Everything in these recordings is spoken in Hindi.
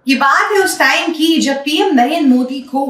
ये बात है उस टाइम की जब पीएम नरेंद्र मोदी को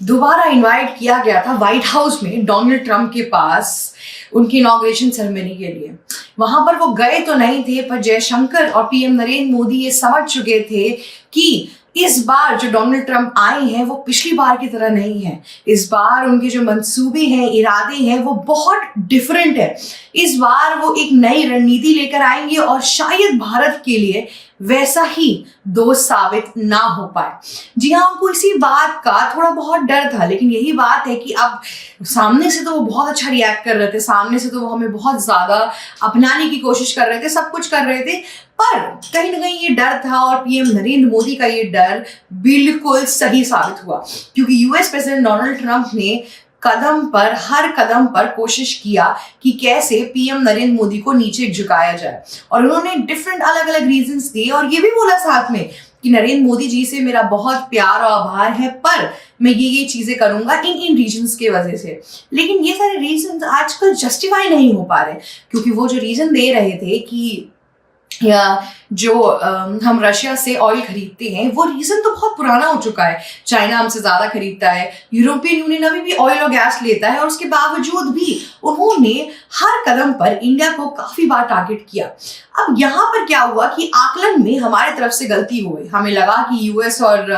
दोबारा इनवाइट किया गया था व्हाइट हाउस में डोनाल्ड ट्रंप के पास उनकी इनॉग्रेशन सेरेमनी के लिए। वहां पर वो गए तो नहीं थे, पर जयशंकर और पीएम नरेंद्र मोदी ये समझ चुके थे कि इस बार जो डोनाल्ड ट्रंप आए हैं वो पिछली बार की तरह नहीं है। इस बार उनके जो मंसूबे हैं, इरादे हैं, वो बहुत डिफरेंट है। इस बार वो एक नई रणनीति लेकर आएंगे और शायद भारत के लिए वैसा ही दोस्त साबित ना हो पाए। जी हाँ, उनको इसी बात का थोड़ा बहुत डर था, लेकिन यही बात है कि अब सामने से तो वो बहुत अच्छा रिएक्ट कर रहे थे, सामने से तो वो हमें बहुत ज्यादा अपनाने की कोशिश कर रहे थे, सब कुछ कर रहे थे, पर कहीं ना कहीं ये डर था और पीएम नरेंद्र मोदी का ये डर बिल्कुल सही साबित हुआ, क्योंकि यूएस प्रेसिडेंट डोनाल्ड ट्रंप ने हर कदम पर कोशिश किया कि कैसे पीएम नरेंद्र मोदी को नीचे झुकाया जाए। और उन्होंने डिफरेंट अलग अलग रीजंस दिए और ये भी बोला साथ में कि नरेंद्र मोदी जी से मेरा बहुत प्यार और आभार है, पर मैं ये चीजें करूंगा इन रीजंस की वजह से। लेकिन ये सारे रीजंस आजकल जस्टिफाई नहीं हो पा रहे, क्योंकि वो जो रीजन दे रहे थे कि या जो हम रशिया से ऑयल खरीदते हैं, वो रीजन तो बहुत पुराना हो चुका है। चाइना हमसे ज्यादा खरीदता है, यूरोपियन यूनियन अभी भी ऑयल और गैस लेता है, और उसके बावजूद भी उन्होंने हर कदम पर इंडिया को काफी बार टारगेट किया। अब यहाँ पर क्या हुआ कि आकलन में हमारे तरफ से गलती हो गई। हमें लगा कि यूएस और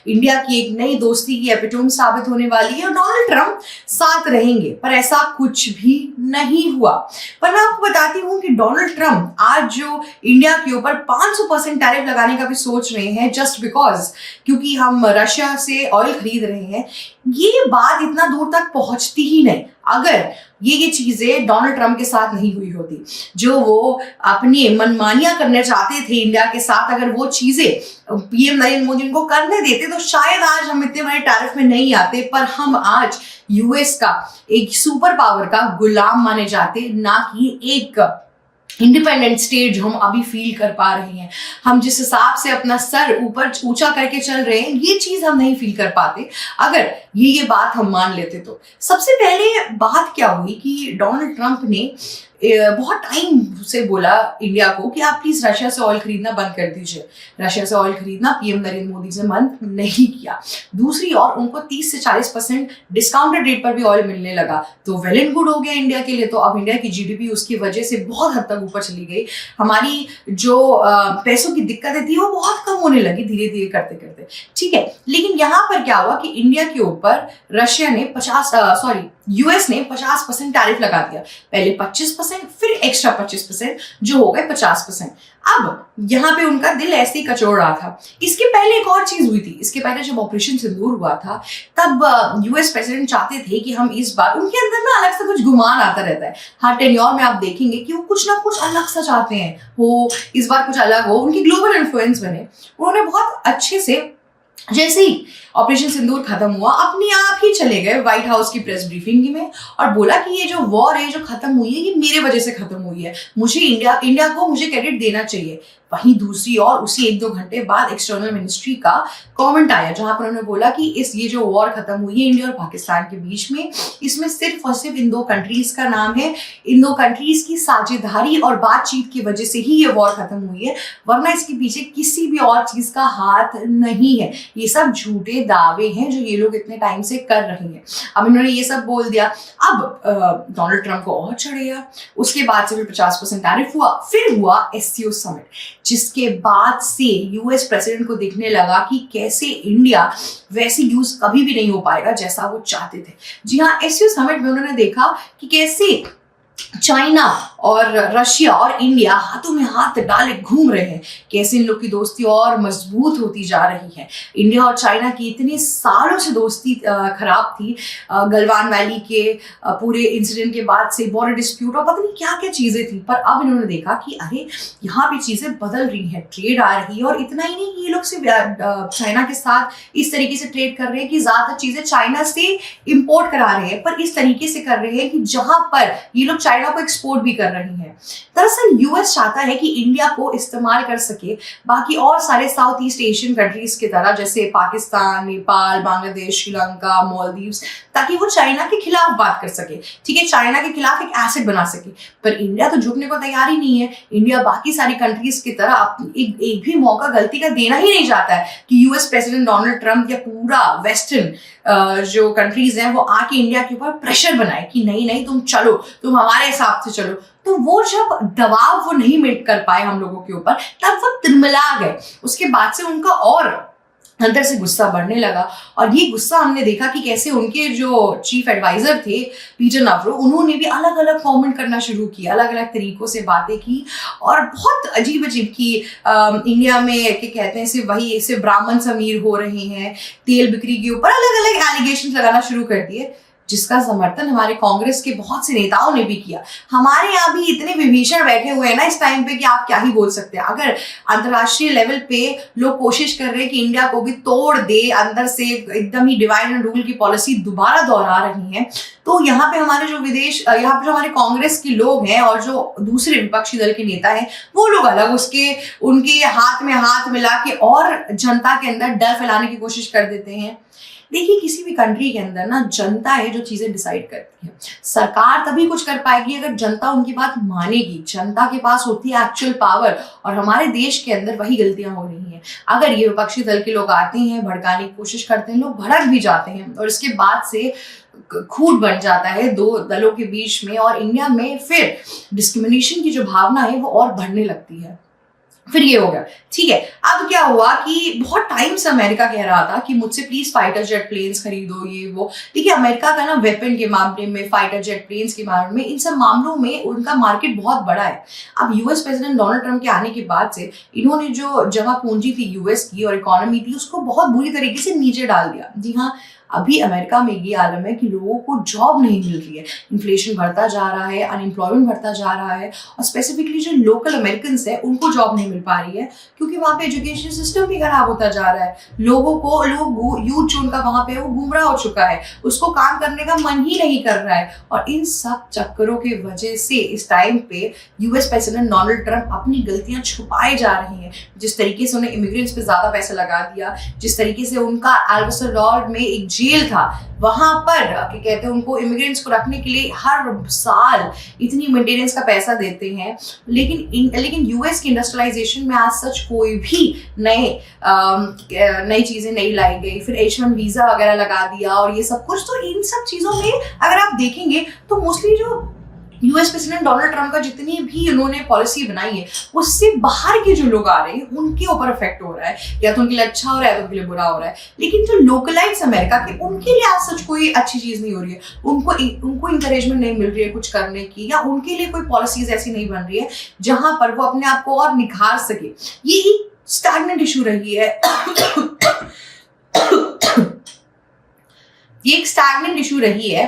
इंडिया की एक नई दोस्ती की एपिटोम साबित होने वाली है और डोनाल्ड ट्रंप साथ रहेंगे, पर ऐसा कुछ भी नहीं हुआ। पर मैं आपको बताती हूँ कि डोनाल्ड ट्रंप आज जो इंडिया के ऊपर 500% टैरिफ लगाने का भी सोच रहे हैं, जस्ट बिकॉज क्योंकि हम रशिया से ऑयल खरीद रहे हैं, ये बात इतना दूर तक पहुंचती ही नहीं अगर ये चीजें डोनाल्ड ट्रंप के साथ नहीं हुई होती। जो वो अपनी मनमानियां करने चाहते थे इंडिया के साथ, अगर वो चीजें पीएम नरेंद्र मोदी उनको करने देते तो शायद आज हम इतने बड़े टैरिफ में नहीं आते, पर हम आज यूएस का एक सुपर पावर का गुलाम माने जाते, ना कि एक इंडिपेंडेंट स्टेट जो हम अभी फील कर पा रहे हैं। हम जिस हिसाब से अपना सर ऊपर ऊंचा करके चल रहे हैं, ये चीज हम नहीं फील कर पाते अगर ये बात हम मान लेते तो। सबसे पहले बात क्या हुई कि डोनाल्ड ट्रंप ने बहुत टाइम से बोला इंडिया को कि आप प्लीज रशिया से ऑयल खरीदना बंद कर दीजिए। रशिया से ऑयल खरीदना पीएम नरेंद्र मोदी से बंद नहीं किया। दूसरी ओर उनको 30 से 40% डिस्काउंटेड रेट पर भी ऑयल मिलने लगा, तो वेल एंड गुड हो गया इंडिया के लिए। तो अब इंडिया की जीडीपी उसकी वजह से बहुत हद तक ऊपर चली गई। हमारी जो पैसों की दिक्कतें थी वो बहुत कम होने लगी धीरे धीरे करते करते, ठीक है। लेकिन यहाँ पर क्या हुआ कि इंडिया के ऊपर रशिया ने यूएस ने 50% टैरिफ लगा दिया। पहले 25%, फिर एक्स्ट्रा 25%, जो हो गए 50%। अब यहाँ पे उनका दिल ऐसे ही कचोड़ रहा था। इसके पहले एक और चीज हुई थी। इसके पहले जब ऑपरेशन सिंदूर हुआ था, तब यूएस प्रेसिडेंट चाहते थे कि हम इस बार, उनके अंदर ना अलग से कुछ गुमान आता रहता है हर टेन्योर में, आप देखेंगे कि वो कुछ ना कुछ अलग सा चाहते हैं, हो इस बार कुछ अलग हो, उनकी ग्लोबल इन्फ्लुएंस बने। उन्होंने बहुत अच्छे से, जैसे ही ऑपरेशन सिंदूर खत्म हुआ, अपने आप ही चले गए व्हाइट हाउस की प्रेस ब्रीफिंग में और बोला कि ये जो वॉर है, जो खत्म हुई है, ये मेरे वजह से खत्म हुई है, मुझे इंडिया को मुझे क्रेडिट देना चाहिए। वहीं दूसरी ओर उसी 1-2 घंटे बाद एक्सटर्नल मिनिस्ट्री का कमेंट आया, जहां पर उन्होंने बोला कि ये जो वॉर खत्म हुई है इंडिया और पाकिस्तान के बीच में, इसमें सिर्फ और सिर्फ इन 2 कंट्रीज का नाम है, इन 2 कंट्रीज की साझेदारी और बातचीत की वजह से ही ये वॉर खत्म हुई है, वरना इसके पीछे किसी भी और चीज का हाथ नहीं है। ये सब झूठे दावे हैं जो ये लोग इतने टाइम से कर रहे हैं। अब इन्होंने ये सब बोल दिया। अब डोनाल्ड ट्रंप को और चढ़ेगा। उसके बाद से फिर 50% टैरिफ हुआ, फिर हुआ एससीओ समिट, जिसके बाद से यूएस प्रेसिडेंट को दिखने लगा कि कैसे इंडिया वैसी यूज कभी भी नहीं हो पाएगा जैसा वो चाहते थे। जी हाँ, एससीओ समिट में उन्होंने देखा कि कैसे चाइना और रशिया और इंडिया हाथों में हाथ डाले घूम रहे हैं, कैसे इन लोग की दोस्ती और मजबूत होती जा रही है। इंडिया और चाइना की इतने सालों से दोस्ती खराब थी, गलवान वैली के पूरे इंसिडेंट के बाद से, बॉर्डर डिस्प्यूट और पता नहीं क्या क्या चीजें थी, पर अब इन्होंने देखा कि अरे यहाँ पे चीजें बदल रही हैं, ट्रेड आ रही है। और इतना ही नहीं, ये लोग सिर्फ चाइना के साथ इस तरीके से ट्रेड कर रहे हैं कि ज्यादातर चीजें चाइना से इंपोर्ट करा रहे हैं, पर इस तरीके से कर रहे हैं कि जहां पर ये लोग चाइना को एक्सपोर्ट भी कर रही हैं। दरअसल यूएस चाहता है कि इंडिया को इस्तेमाल कर सके बाकी और सारे साउथ ईस्ट एशियन कंट्रीज की तरह, जैसे पाकिस्तान, नेपाल, बांग्लादेश, श्रीलंका, मालदीव्स, ताकि वो चाइना के खिलाफ बात कर सके, ठीक है, चाइना के खिलाफ एक एसेट बना सके। पर इंडिया तो झुकने को तैयार ही नहीं है। इंडिया बाकी सारी कंट्रीज की तरह एक भी मौका गलती का देना ही नहीं चाहता है कि यूएस प्रेसिडेंट डोनाल्ड ट्रंप या पूरा वेस्टर्न जो कंट्रीज हैं वो आके इंडिया के ऊपर प्रेशर बनाए कि नहीं नहीं तुम चलो, तुम हमारे हिसाब से चलो। तो वो जब दबाव वो नहीं मेट कर पाए हम लोगों के ऊपर, तब वो तिलमिला गए। उसके बाद से उनका और अंदर से गुस्सा बढ़ने लगा, और ये गुस्सा हमने देखा कि कैसे उनके जो चीफ एडवाइजर थे पीटर नवरो, उन्होंने भी अलग अलग कमेंट करना शुरू किया, अलग अलग तरीकों से बातें की, और बहुत अजीब अजीब की इंडिया में क्या कहते हैं सिर्फ ब्राह्मण अमीर हो रहे हैं, तेल बिक्री के ऊपर अलग अलग एलिगेशन लगाना शुरू कर दिए, जिसका समर्थन हमारे कांग्रेस के बहुत से नेताओं ने भी किया। हमारे यहाँ भी इतने विभीषण बैठे हुए हैं ना इस टाइम पे कि आप क्या ही बोल सकते हैं। अगर अंतर्राष्ट्रीय लेवल पे लोग कोशिश कर रहे हैं कि इंडिया को भी तोड़ दे, अंदर से एकदम ही डिवाइड एंड रूल की पॉलिसी दोबारा दोहरा रही है, तो यहाँ पे हमारे जो हमारे कांग्रेस के लोग हैं और जो दूसरे विपक्षी दल के नेता हैं, वो लोग अलग उनके हाथ में हाथ मिला के और जनता के अंदर डर फैलाने की कोशिश कर देते हैं। देखिए, किसी भी कंट्री के अंदर ना जनता है जो चीजें डिसाइड करती है। सरकार तभी कुछ कर पाएगी अगर जनता उनकी बात मानेगी, जनता के पास होती है एक्चुअल पावर, और हमारे देश के अंदर वही गलतियां हो रही हैं। अगर ये विपक्षी दल के लोग आते हैं, भड़काने की कोशिश करते हैं, लोग भड़क भी जाते हैं, और इसके बाद से खूट बन जाता है दो दलों के बीच में, और इंडिया में फिर डिस्क्रिमिनेशन की जो भावना है वो और बढ़ने लगती है। फिर ये हो गया, ठीक है। अब क्या हुआ कि बहुत टाइम से अमेरिका कह रहा था कि मुझसे प्लीज फाइटर जेट प्लेन्स खरीदो, ये वो। देखिए, अमेरिका का ना वेपन के मामले में, फाइटर जेट प्लेन्स के मामले में, इन सब मामलों में उनका मार्केट बहुत बड़ा है। अब यूएस प्रेसिडेंट डोनाल्ड ट्रंप के आने के बाद से इन्होंने जो जमा पूंजी थी यूएस की और इकोनॉमी थी, उसको बहुत बुरी तरीके से नीचे डाल दिया। जी हाँ, अभी अमेरिका में ये आलम है कि लोगों को जॉब नहीं मिल रही है, इन्फ्लेशन बढ़ता जा रहा है, अनएम्प्लॉयमेंट बढ़ता जा रहा है, और स्पेसिफिकली जो लोकल अमेरिकन है उनको जॉब नहीं मिल पा रही है, क्योंकि वहाँ पे एजुकेशन सिस्टम भी खराब होता जा रहा है। यूथ जो उनका वहाँ पे वो गुमराह हो चुका है, उसको काम करने का मन ही नहीं कर रहा है। और इन सब चक्करों की वजह से इस टाइम पे यूएस प्रेसिडेंट डोनाल्ड ट्रंप अपनी गलतियां छुपाए जा रही हैं। जिस तरीके से उन्हें इमिग्रेंट्स पे ज्यादा पैसा लगा दिया, जिस तरीके से उनका एल्बर्ट में एक जेल था, वहां पर क्या कहते हैं उनको इमिग्रेंट्स को रखने के लिए हर साल इतनी मेंटेनेंस का पैसा देते हैं, लेकिन यूएस की इंडस्ट्रियलाइजेशन में आज सच कोई भी नई चीजें नहीं लाई गई। फिर H1 वीजा वगैरह लगा दिया और ये सब कुछ। तो इन सब चीजों में अगर आप देखेंगे तो मोस्टली जो यूएस प्रेसिडेंट डोनाल्ड ट्रंप का जितनी भी उन्होंने पॉलिसी बनाई है, उससे बाहर के जो लोग आ रहे हैं उनके ऊपर इफेक्ट हो रहा है, या तो उनके लिए अच्छा हो रहा है तो उनके लिए बुरा हो रहा है। लेकिन जो लोकलाइट्स अमेरिका के, उनके लिए आज सच कोई अच्छी चीज नहीं हो रही है, उनको इंकरेजमेंट नहीं मिल रही है कुछ करने की, या उनके लिए कोई पॉलिसीज ऐसी नहीं बन रही है जहां पर वो अपने आप को और निखार सके। ये एक स्टैग्नेंट इशू रही है ये एक स्टैग्नेंट इशू रही है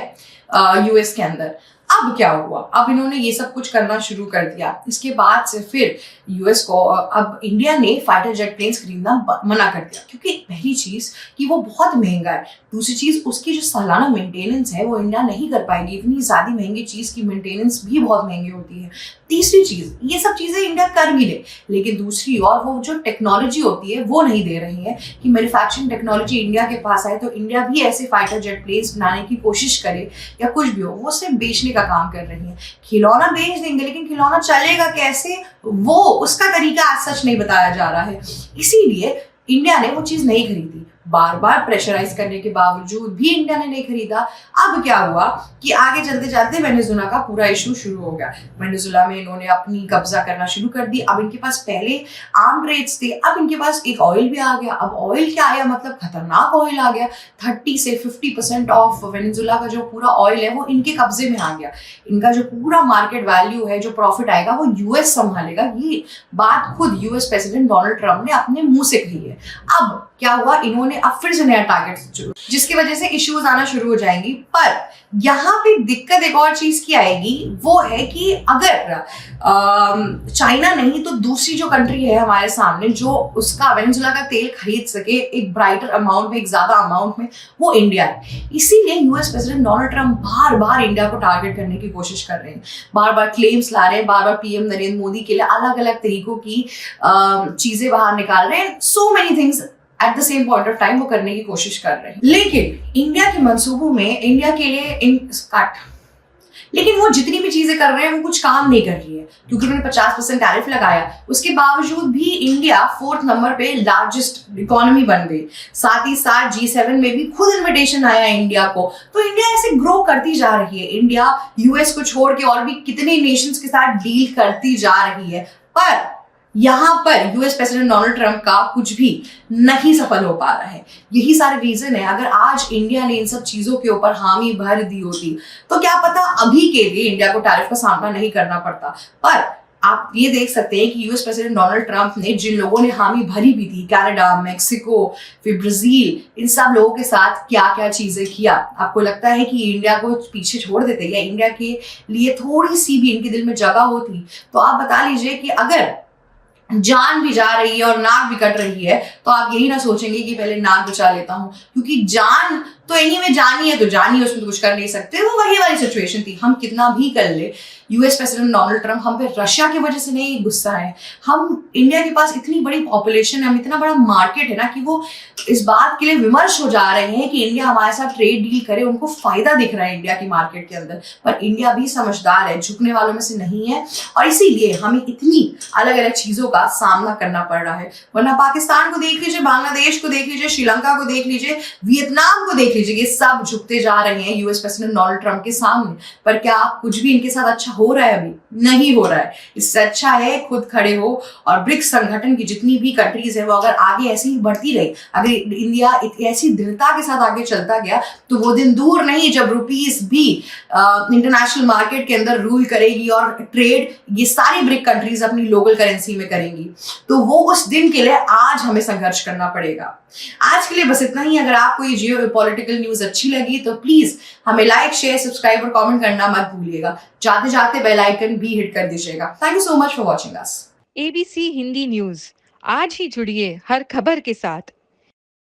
यूएस के अंदर। अब क्या हुआ, अब इन्होंने ये सब कुछ करना शुरू कर दिया। इसके बाद से फिर यूएस को अब इंडिया ने फाइटर जेट प्लेन्स खरीदना मना कर दिया, क्योंकि पहली चीज कि वो बहुत महंगा है, दूसरी चीज उसकी जो सालाना मेंटेनेंस है वो इंडिया नहीं कर पाएगी, इतनी ज्यादा महंगी चीज की मेंटेनेंस भी बहुत महंगी होती है। तीसरी चीज, ये सब चीजें इंडिया कर भी ले, लेकिन दूसरी और वो जो टेक्नोलॉजी होती है वो नहीं दे रही है कि मैन्युफैक्चरिंग टेक्नोलॉजी इंडिया के पास आए तो इंडिया भी ऐसे फाइटर जेट प्लेन्स बनाने की कोशिश करे, या कुछ भी हो, वो सिर्फ बेचने का काम कर रही है। खिलौना बेच देंगे, लेकिन खिलौना चलेगा कैसे, वो उसका तरीका आज सच नहीं बताया जा रहा है। इसीलिए इंडिया ने वो चीज नहीं खरीदी। बार बार प्रेशराइज करने के बावजूद भी इंडिया ने नहीं खरीदा। अब क्या हुआ कि आगे चलते चलते वेनेजुला का पूरा इशू शुरू हो गया। वेनेजुला में इन्होंने अपनी कब्जा करना शुरू कर दी। अब इनके पास पहले आर्म ट्रेड्स थे, अब इनके पास एक ऑयल भी आ गया। अब ऑयल क्या आया, मतलब खतरनाक ऑयल आ गया। 30 से 50% ऑफ वेनेजुला का जो पूरा ऑयल है वो इनके कब्जे में आ गया। इनका जो पूरा मार्केट वैल्यू है, जो प्रॉफिट आएगा, वो यूएस संभालेगा। ये बात खुद यूएस प्रेसिडेंट डोनाल्ड ट्रंप ने अपने मुंह से कही है। अब क्या हुआ, इन्होंने अब फिर से नया टारगेट शुरू, जिसकी वजह से इश्यूज आना शुरू हो जाएंगी। पर यहाँ पे दिक्कत एक और चीज की आएगी, वो है कि अगर चाइना नहीं तो दूसरी जो कंट्री है हमारे सामने जो उसका वेनेजुएला का तेल खरीद सके एक ब्राइटर अमाउंट में, एक ज्यादा अमाउंट में, वो इंडिया है। इसीलिए यूएस प्रेसिडेंट डोनाल्ड ट्रंप बार बार इंडिया को टारगेट करने की कोशिश कर रहे हैं, बार बार क्लेम्स ला रहे हैं, बार बार पीएम नरेंद्र मोदी के लिए अलग अलग तरीकों की चीजें बाहर निकाल रहे हैं। So many things at the same point of time वो करने की कोशिश कर रहे हैं। लेकिन इंडिया के मंसूबों में इंडिया के लिए लेकिन वो जितनी भी चीजें कर रहे हैं वो कुछ काम नहीं कर रही है, क्योंकि उन्होंने 50% टैरिफ लगाया, उसके बावजूद भी इंडिया 4th नंबर पे लार्जेस्ट इकोनॉमी बन गई। साथ ही साथ G7 में भी खुद इन्विटेशन आया इंडिया को। तो इंडिया ऐसे ग्रो करती जा रही है। इंडिया यूएस को छोड़ के और भी कितने नेशंस के साथ डील करती जा रही है, पर यहां पर यूएस प्रेसिडेंट डोनाल्ड ट्रंप का कुछ भी नहीं सफल हो पा रहा है। यही सारे रीजन है। अगर आज इंडिया ने इन सब चीजों के ऊपर हामी भर दी होती तो क्या पता अभी के लिए इंडिया को टैरिफ का सामना नहीं करना पड़ता। पर आप ये देख सकते हैं कि यूएस प्रेसिडेंट डोनाल्ड ट्रंप ने जिन लोगों ने हामी भरी भी थी, कनाडा, मेक्सिको, फिर ब्राजील, इन सब लोगों के साथ क्या क्या चीजें किया। आपको लगता है कि इंडिया को पीछे छोड़ देते या इंडिया के लिए थोड़ी सी भी इनके दिल में जगह होती? तो आप बता लीजिए कि अगर जान भी जा रही है और नाक भी कट रही है तो आप यही ना सोचेंगे कि पहले नाक बचा लेता हूं, क्योंकि जान तो इन्हीं में जानी है तो जानी है, उसमें तो कुछ कर नहीं सकते। वो वही वाली सिचुएशन थी। हम कितना भी कर ले, यूएस प्रेसिडेंट डोनाल्ड ट्रंप हम पे रशिया की वजह से नहीं गुस्सा है। हम इंडिया के पास इतनी बड़ी पॉपुलेशन है, हम इतना बड़ा मार्केट है ना कि वो इस बात के लिए विमर्श हो जा रहे हैं कि इंडिया हमारे साथ ट्रेड डील करे। उनको फायदा दिख रहा है इंडिया की मार्केट के अंदर, पर इंडिया भी समझदार है, झुकने वालों में से नहीं है, और इसीलिए हमें इतनी अलग अलग चीजों का सामना करना पड़ रहा है। वरना पाकिस्तान को देख लीजिए, बांग्लादेश को देख लीजिए, श्रीलंका को देख लीजिए, वियतनाम को देख लीजिए, ये सब झुकते जा रहे हैं यूएस प्रेसिडेंट डोनाल्ड ट्रंप के सामने। पर क्या कुछ भी इनके साथ अच्छा हो रहा है? अभी नहीं हो रहा है। इससे अच्छा है खुद खड़े हो और ब्रिक्स संगठन की जितनी भी कंट्रीज है वो अगर आगे ऐसे ही बढ़ती रही, अगर इंडिया ऐसी दृढ़ता के साथ आगे चलता गया तो वो दिन दूर नहीं जब रुपीस भी इंटरनेशनल मार्केट के अंदर रूल करेगी और ट्रेड ये सारी ब्रिक कंट्रीज अपनी लोकल करेंसी में करेंगी। तो वो उस दिन के लिए आज हमें संघर्ष करना पड़ेगा। आज के लिए बस इतना ही। अगर आपको ये जियो पॉलिटिकल न्यूज अच्छी लगी तो प्लीज हमें लाइक, शेयर, सब्सक्राइब और कमेंट करना मत भूलिएगा। जाते जाते बेल आइकन भी हिट कर दीजिएगा। Thank you so much for watching us. ABC Hindi news, आज ही जुड़िए हर खबर के साथ